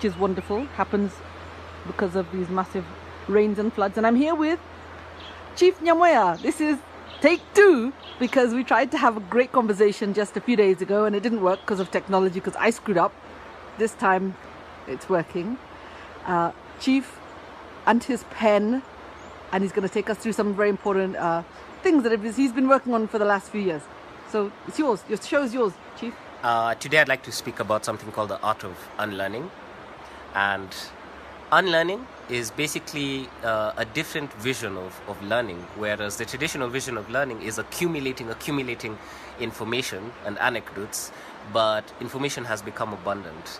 which is wonderful. Happens because of these massive rains and floods. And I'm here with Chief Nyamwea. This is take 2 because we tried to have a great conversation just a few days ago and it didn't work because of technology, because I screwed up. This time it's working. Chief and his pen, and he's going to take us through some very important things that he's been working on for the last few years. So it's yours. Your show is yours, Chief. Today I'd like to speak about something called the art of unlearning. And unlearning is basically a different vision of learning, whereas the traditional vision of learning is accumulating information and anecdotes, but information has become abundant.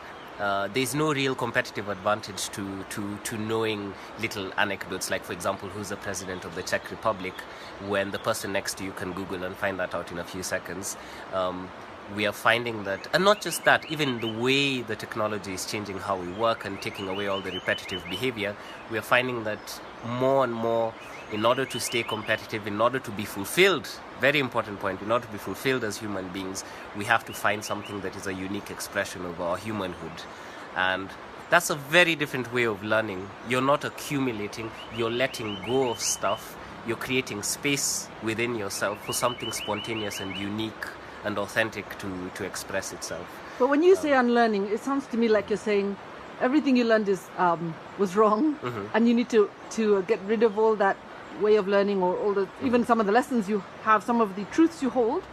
There's no real competitive advantage to knowing little anecdotes, like, for example, who's the president of the Czech Republic, when the person next to you can Google and find that out in a few seconds. We are finding that, and not just that, even the way the technology is changing how we work and taking away all the repetitive behavior, we are finding that more and more, in order to stay competitive, in order to be fulfilled, very important point, in order to be fulfilled as human beings, we have to find something that is a unique expression of our humanhood. And that's a very different way of learning. You're not accumulating, you're letting go of stuff, you're creating space within yourself for something spontaneous and unique and authentic to express itself. But when you say unlearning, it sounds to me like you're saying everything you learned was wrong, and you need to get rid of all that way of learning, or all the even some of the lessons you have, some of the truths you hold,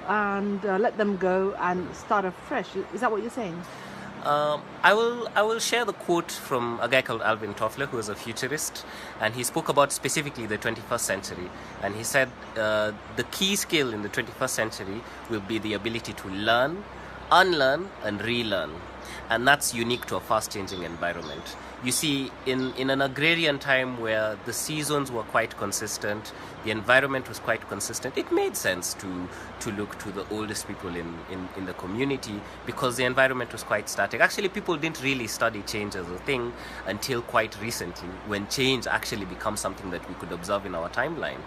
and let them go and start afresh. Is that what you're saying? I will share the quote from a guy called Alvin Toffler, who is a futurist, and he spoke about specifically the 21st century, and he said the key skill in the 21st century will be the ability to learn, unlearn and relearn, and that's unique to a fast-changing environment. You see, in an agrarian time where the seasons were quite consistent, the environment was quite consistent, it made sense to look to the oldest people in the community, because the environment was quite static. Actually, people didn't really study change as a thing until quite recently, when change actually becomes something that we could observe in our timeline.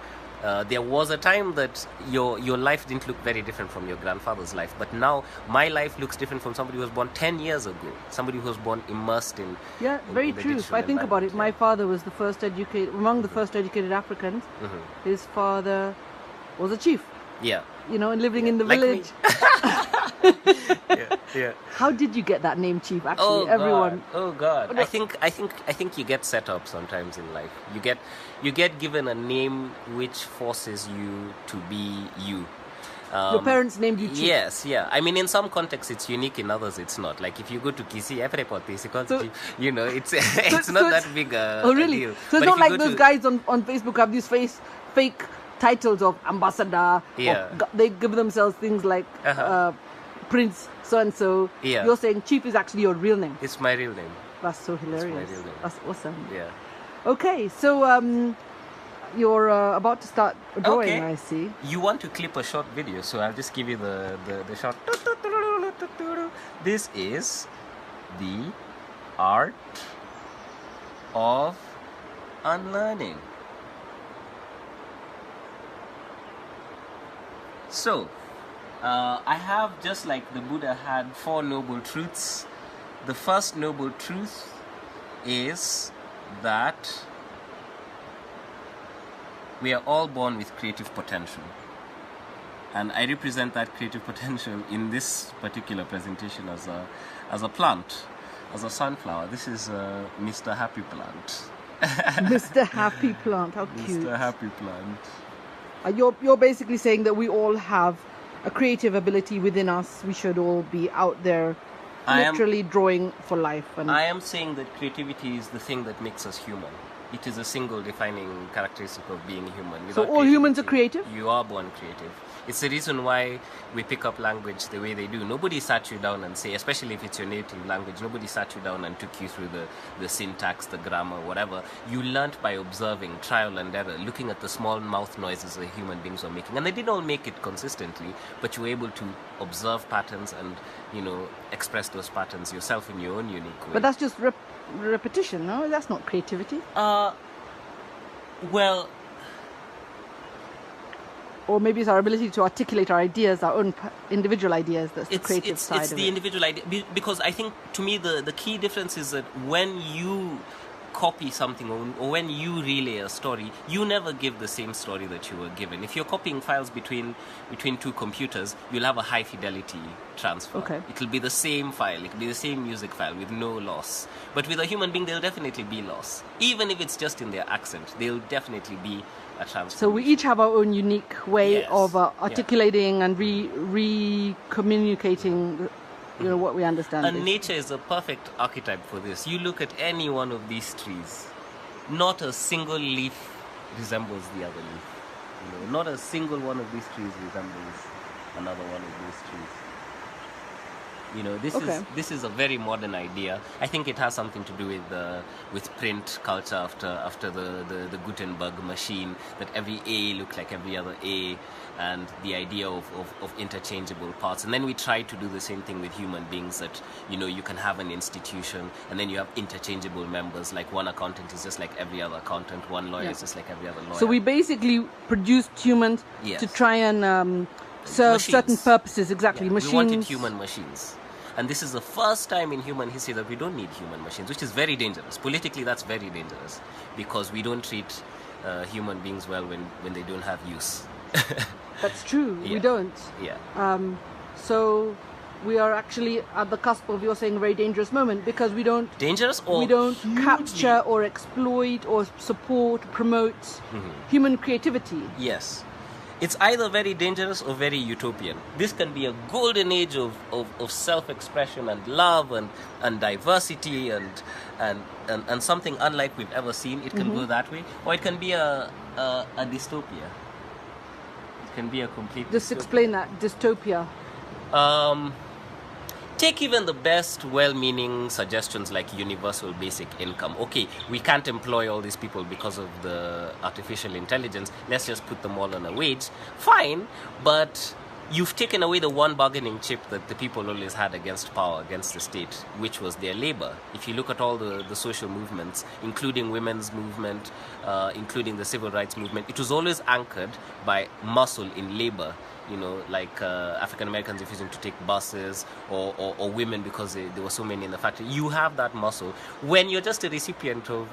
There was a time that your life didn't look very different from your grandfather's life, but now my life looks different from somebody who was born 10 years ago, somebody who was born immersed in. Yeah, very true. If I think about it, my father was among the first educated Africans. His father was a chief. Yeah. You know, and living in the like village. Yeah. How did you get that name, Chief? Actually, everyone. God. I think you get set up sometimes in life. You get given a name which forces you to be you. Your parents named you Chief. Yes, yeah. I mean, in some contexts it's unique, in others it's not. Like if you go to Kisi, you know, it's not that big a Oh, really? deal. So it's But not like those guys on Facebook have these fake titles of ambassador. Yeah. They give themselves things like Prince so-and-so. Yeah. You're saying Chief is actually your real name. It's my real name. That's so hilarious. It's my real name. That's awesome. Yeah. Okay, so you're about to start drawing, Okay. I see. You want to clip a short video, so I'll just give you the short. This is the art of unlearning. So, I have, just like the Buddha had 4 noble truths. The first noble truth is that we are all born with creative potential. And I represent that creative potential in this particular presentation as a plant, as a sunflower. This is Mr. Happy Plant. Mr. Happy Plant, how cute. Mr. Happy Plant. You're basically saying that we all have a creative ability within us. We should all be out there literally drawing for life. And I am saying that creativity is the thing that makes us human. It is a single defining characteristic of being human. So all humans are creative? You are born creative. It's the reason why we pick up language the way they do. Nobody sat you down and say, especially if it's your native language, nobody sat you down and took you through the syntax, the grammar, whatever. You learnt by observing, trial and error, looking at the small mouth noises that human beings were making. And they didn't all make it consistently, but you were able to observe patterns and, express those patterns yourself in your own unique way. But that's just repetition, no? That's not creativity. Well, or maybe it's our ability to articulate our ideas, our own individual ideas. That's the creative side it's of the it. individual idea, because I think, to me, the key difference is that when you copy something, or when you relay a story, you never give the same story that you were given. If you're copying files between two computers, you'll have a high fidelity transfer. Okay. It'll be the same file, it'll be the same music file with no loss. But with a human being, there'll definitely be loss. Even if it's just in their accent, there'll definitely be a transfer. So we each have our own unique way Yes. of articulating and re-communicating what we understand. And nature is a perfect archetype for this. You look at any one of these trees, not a single leaf resembles the other leaf. Not a single one of these trees resembles another one of these trees. This is a very modern idea. I think it has something to do with print culture after the Gutenberg machine, that every A looked like every other A, and the idea of interchangeable parts. And then we try to do the same thing with human beings, that you can have an institution and then you have interchangeable members, like one accountant is just like every other accountant, one lawyer is just like every other lawyer. So we basically produced humans to try and serve Machines. certain purposes. Exactly. Machines. We wanted human machines. And this is the first time in human history that we don't need human machines, which is very dangerous. Politically, that's very dangerous, because we don't treat human beings well when they don't have use. That's true. Yeah. We don't. Yeah. So we are actually at the cusp of, you're saying, a very dangerous moment, because we don't capture or exploit or support, promote human creativity. Yes. It's either very dangerous or very utopian. This can be a golden age of self-expression and love and diversity and something unlike we've ever seen. It can go that way, or it can be a dystopia. It can be a complete Just dystopia. explain that, dystopia. Take even the best well-meaning suggestions like universal basic income. Okay, we can't employ all these people because of the artificial intelligence. Let's just put them all on a wage. Fine, but you've taken away the one bargaining chip that the people always had against power, against the state, which was their labor. If you look at all the social movements, including women's movement, including the civil rights movement, it was always anchored by muscle in labor. Like African Americans refusing to take buses, or women because there were so many in the factory. You have that muscle. When you're just a recipient of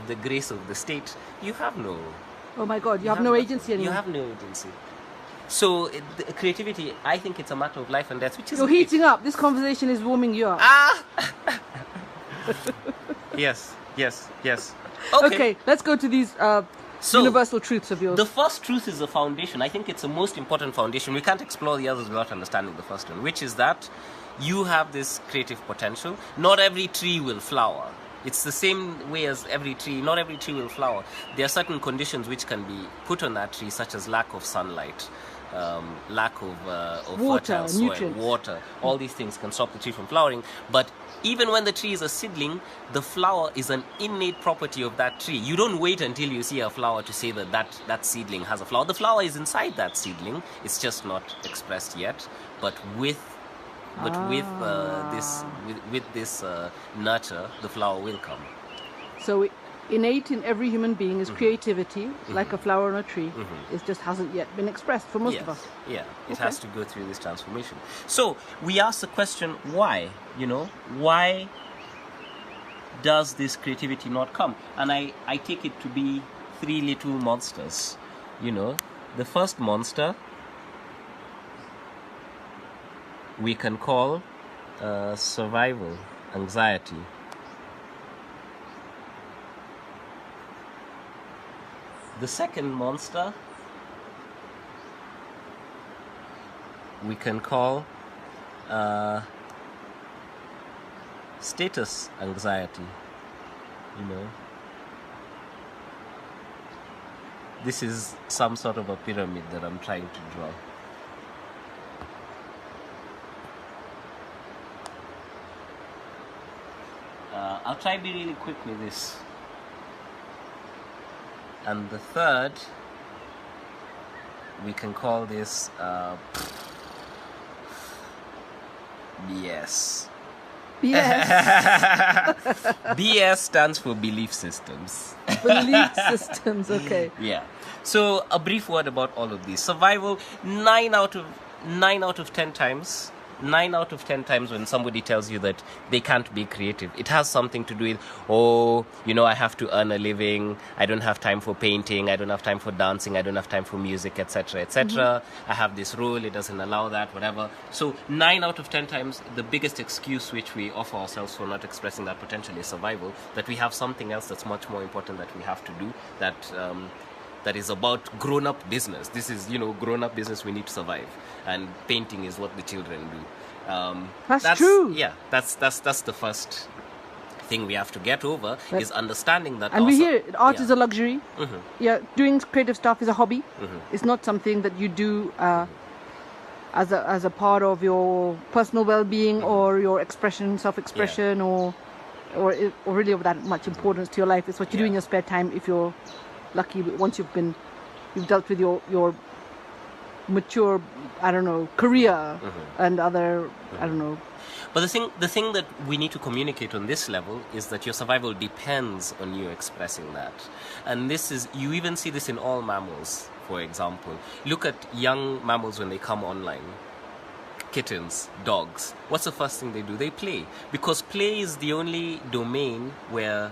the grace of the state, you have no... Oh my God, you have no agency anymore. You have no agency. So creativity, I think it's a matter of life and death, which is... You're heating up. This conversation is warming you up. Yes. Okay, let's go to these universal truths of yours. The first truth is the foundation. I think it's the most important foundation. We can't explore the others without understanding the first one, which is that you have this creative potential. Not every tree will flower. It's the same way as every tree. Not every tree will flower. There are certain conditions which can be put on that tree, such as lack of sunlight, lack of water, fertile soil, nutrients. water. All these things can stop the tree from flowering. But even when the tree is a seedling, the flower is an innate property of that tree. You don't wait until you see a flower to say that seedling has a flower. The flower is inside that seedling. It's just not expressed yet. But with this nurture, the flower will come. So innate in every human being is creativity, like a flower on a tree. It just hasn't yet been expressed for most of us. Yeah, it has to go through this transformation. So we ask the question, why? Why does this creativity not come? And I take it to be three little monsters. The first monster we can call survival anxiety. The second monster we can call status anxiety. This is some sort of a pyramid that I'm trying to draw. I'll try to be really quick with this. And the third, we can call this BS. BS. BS stands for belief systems. Belief systems, okay. Yeah. So a brief word about all of these. Survival, 9 out of 10 times. 9 out of 10 times when somebody tells you that they can't be creative, it has something to do with, I have to earn a living, I don't have time for painting, I don't have time for dancing, I don't have time for music, etc., etc. I have this rule, it doesn't allow that, whatever. So 9 out of 10 times, the biggest excuse which we offer ourselves for not expressing that potential is survival, that we have something else that's much more important that we have to do, that is about grown-up business. This is, grown-up business, we need to survive. And painting is what the children do. That's true. Yeah, that's the first thing we have to get over, is understanding that. And we hear art is a luxury. Yeah, doing creative stuff is a hobby. It's not something that you do as a part of your personal well-being or your self-expression, or really of that much importance to your life. It's what you do in your spare time if you're lucky, once you've dealt with your mature, career and other, But the thing that we need to communicate on this level is that your survival depends on you expressing that. And you even see this in all mammals, for example. Look at young mammals when they come online. Kittens, dogs. What's the first thing they do? They play. Because play is the only domain where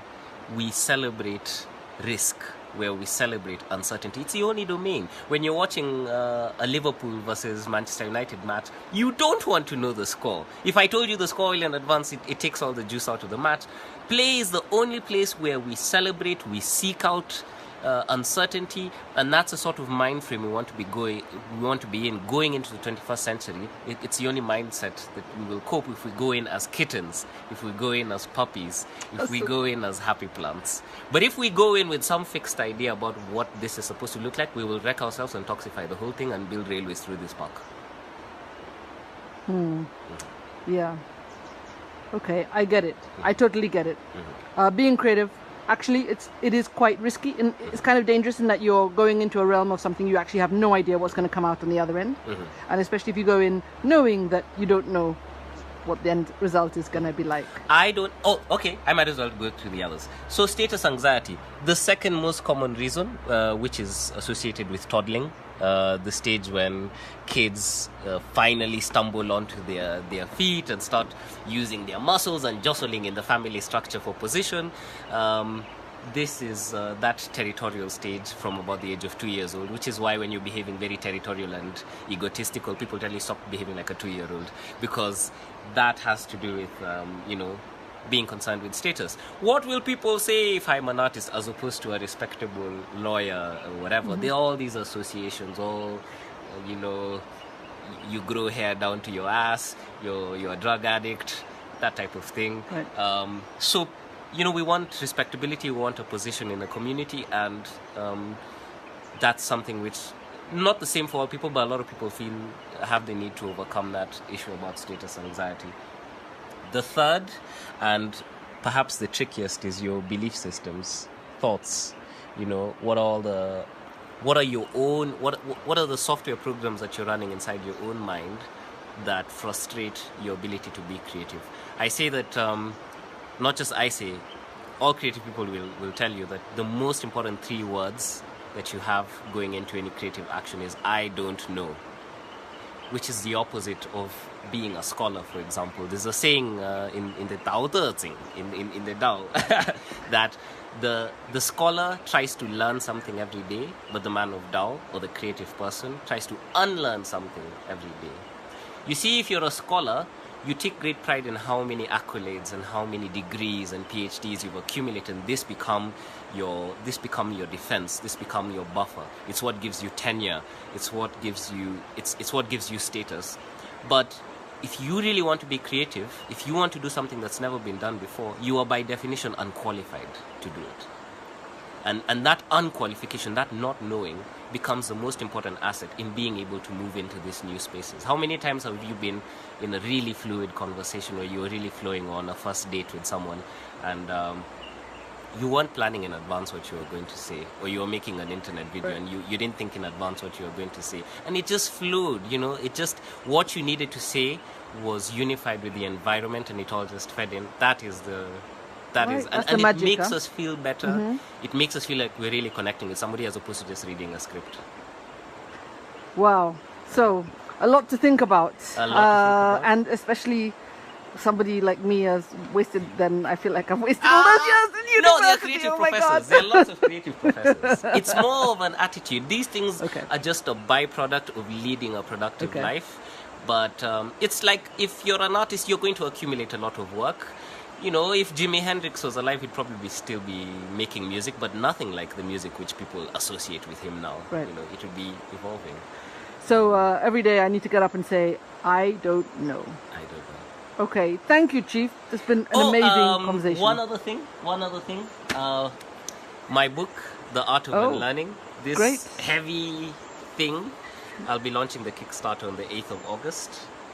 we celebrate risk, where we celebrate uncertainty. It's the only domain. When you're watching a Liverpool versus Manchester United match, you don't want to know the score. If I told you the score in advance, it takes all the juice out of the match. Play is the only place where we celebrate, we seek out uncertainty, and that's the sort of mind frame we want to be in going into the 21st century. It's the only mindset that we will cope if we go in as kittens, if we go in as puppies, if we go in as happy plants. But if we go in with some fixed idea about what this is supposed to look like, we will wreck ourselves and toxify the whole thing and build railways through this park. Yeah. Okay, I get it. I totally get it. Being creative, actually, it is quite risky, and it's kind of dangerous in that you're going into a realm of something you actually have no idea what's going to come out on the other end. And especially if you go in knowing that you don't know what the end result is going to be like. I might as well go through the others. So status anxiety, the second most common reason, which is associated with toddling, the stage when kids finally stumble onto their feet and start using their muscles and jostling in the family structure for position. This is that territorial stage from about the age of 2 years old, which is why when you're behaving very territorial and egotistical, people tell you stop behaving like a 2-year-old, because that has to do with, being concerned with status. What will people say if I'm an artist as opposed to a respectable lawyer or whatever? There are all these associations, you grow hair down to your ass, you're a drug addict, that type of thing. Right. So, we want respectability, we want a position in a community, and that's something which, not the same for all people, but a lot of people have the need to overcome that issue about status anxiety. The third, and perhaps the trickiest, is your belief systems, thoughts. What are the software programs that you're running inside your own mind that frustrate your ability to be creative? I say that, not just I say, all creative people will tell you that the most important 3 words that you have going into any creative action is I don't know, which is the opposite of being a scholar, for example. There's a saying in the Tao Te Ching, in the Tao, that the scholar tries to learn something every day, but the man of Tao, or the creative person, tries to unlearn something every day. You see, if you're a scholar, you take great pride in how many accolades and how many degrees and PhDs you've accumulated, and this become your defense, this become your buffer. It's what gives you tenure, it's what gives you status. But if you really want to be creative, if you want to do something that's never been done before, you are by definition unqualified to do it. And that unqualification, that not knowing, becomes the most important asset in being able to move into these new spaces. How many times have you been in a really fluid conversation where you were really flowing on a first date with someone, and you weren't planning in advance what you were going to say, or you were making an internet video, right, and you didn't think in advance what you were going to say, and it just flowed, what you needed to say was unified with the environment, and it all just fed in. That is That Right, is, that's the and magic, it makes huh? us feel better. It makes us feel like we're really connecting with somebody as opposed to just reading a script. Wow. So, a lot to think about. A lot to think about. And especially somebody like me has wasted, then I feel like I've wasted all those years in No, university. they're creative Oh my professors. God. There are lots of creative professors. It's more of an attitude. These things Okay. are just a byproduct of leading a productive Okay. life. But it's like if you're an artist, you're going to accumulate a lot of work. You know, if Jimi Hendrix was alive, he'd probably still be making music, but nothing like the music which people associate with him now. Right. You know, it would be evolving. So, every day I need to get up and say, I don't know. I don't know. Okay. Thank you, Chief. It's been an amazing conversation. One other thing. My book, The Art of Unlearning. This great. heavy thing. I'll be launching the Kickstarter on the 8th of August.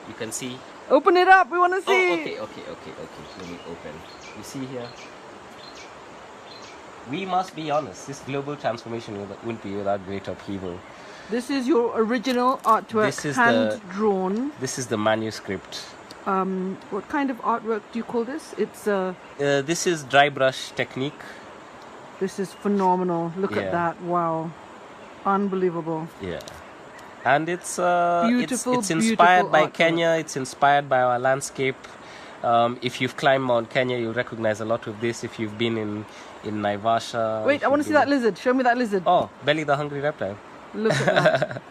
You can see. Open it up. We want to see. Oh, okay. Let me open. You see here. We must be honest. This global transformation wouldn't be without great upheaval. This is your original artwork, This is hand drawn. This is the manuscript. What kind of artwork do you call this? It's This is dry brush technique. This is phenomenal. Look at Yeah. that! Wow, unbelievable. Yeah. And it's Beautiful, it's inspired beautiful by artwork. Kenya. It's inspired by our landscape. If you've climbed Mount Kenya, you'll recognize a lot of this. If you've been in Naivasha. Wait, I want to see that lizard. Show me that lizard. Oh, Belly the hungry reptile. Look at that.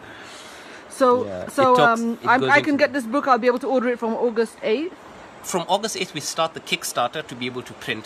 So, Yeah, so it talks- it goes I can into- get this book. I'll be able to order it from August 8th. From August 8th, we start the Kickstarter to be able to print